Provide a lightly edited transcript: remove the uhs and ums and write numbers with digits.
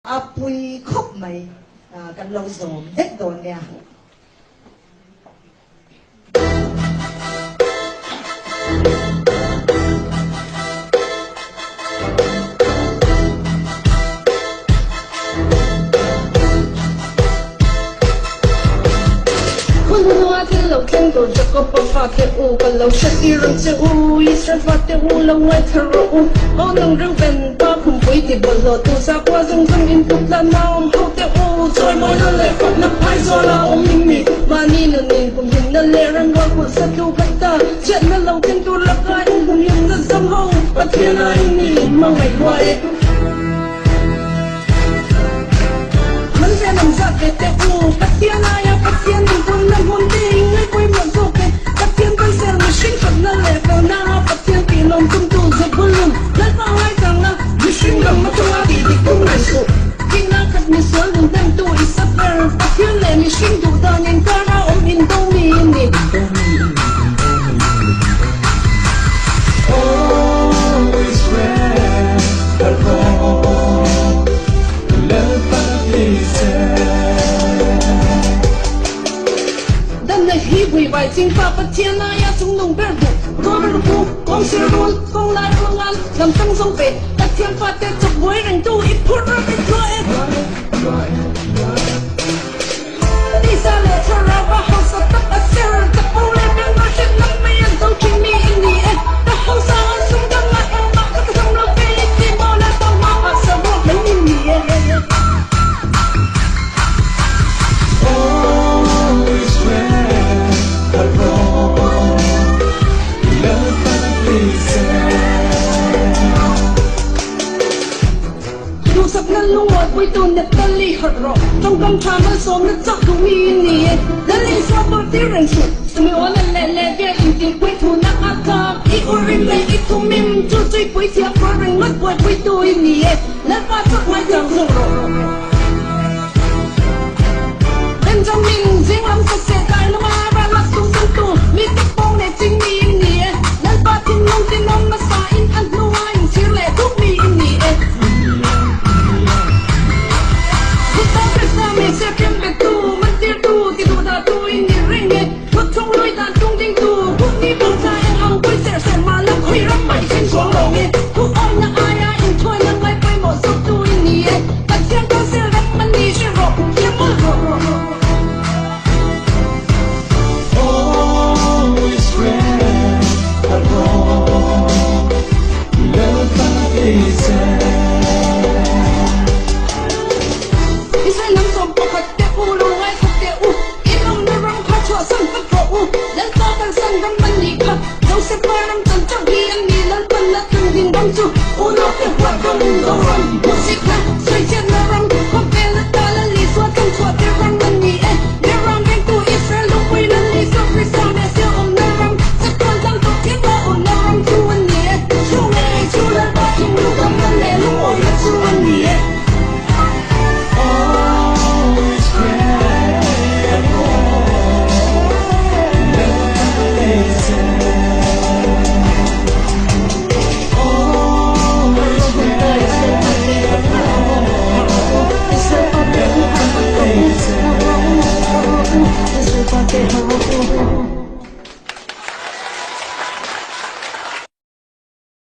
Apui khóc màyกันlâu dồn hết rồi nè. Thiên lâu thiên đồ cho có bao pha thiên u còn lâu sẽ đi rừng sẽ u ý sẽ phát thiên u lâu ngay thở u có nâng rừng ven ba khung quỷ thì bờ lò tu sa qua rừng rừng in tục là nào hậu thiên u rồi mỗi lần lệ phật nắp hai gió là ông minh mị mà ni nương nhìn cùng hình là lệ răng hoa của sa tu bắt ta chuyện là lâu thiên tu lập lại cùng hình là dâm hậu bắt thiên anh nhìn mang ngày quay vẫn sẽ nằm ra về thiên u bắt thiên ai bắt thiên mình không nằm hôn tình ngay quay muộn vô kề bắt thiên con xe mà sinh phật là lệ vào na bắt thiên kỳ lòng tung tu dập vun lưng lấy vào hai thằng na vì sinh lòng mà tôi đi thì cũng lại sụp khi na cắt mi sửa đường đang tu ít sắp về bắt thiên lệ mi sinh tu ta nên ta ra ôm in đâu mi nè Always red, but wrong. Love đâm này khi quỷ bài chính pháp bất thiên ai ya chúng nông bèn đủ có bèn đủ con xe luôn con lại con ăn làm tăng sông về bất thiên phát tết chụp với rành tu ít phút ra ít thôi đi xa lệ cho ra và họ sẽ tắt ở xe tập bông lên bên ngoài trên năm mươi anh tàu trình mi in đi em đã không sao anh xuống đâm lại em mà các thằng nó về đi bỏ lại tàu mà họ sẽ buộc lấy in đi em always red, but wrong. Love dù sắp ngăn lung ngọt với tôi nét ta ly hạt rõ trong cam trà mà xóm nét chắc cũng mi nì đã lấy sao tôi tiếc rằng sụt sự mi ôn lẹ lẹ về in tiền quay thù nát ác ca ít u rin lệ ít thu mìm chú truy quay thiệp qua rừng mất quay với tôi nì nét ba chắc mai chẳng rộng rõ bên trong mình riêng lắm sạch sẽ tại nó mà ra lắc tung sân tù mi tích bông này chính mi nì nét ba tin nông mà xa in ăn nô anh chia lệ thuốc mi nì mình sẽ kiếm về tu mất tiêu tu thì tu đã tu in đi ring nghe mất trong lối đàn tung tinh tu hút đi bông ra em hằng quay sẽ mà lắm khuy rắm mày trên xuống đầu nghe hút ôm là ai ai in thôi là ngay quay một số tu in đi đặt xem có sẽ rắm mình đi sẽ rộp kiếm mơ always red, but wrong. Love is nắm sòng bọc hạt tê u lô ngay thật tê u ít lòng nơi rong khá chua sân phát phổ u lên to càng sân rắm mình đi khắp dấu xếp qua năm tầng trong khi anh đi lên phân là từng hình đông chu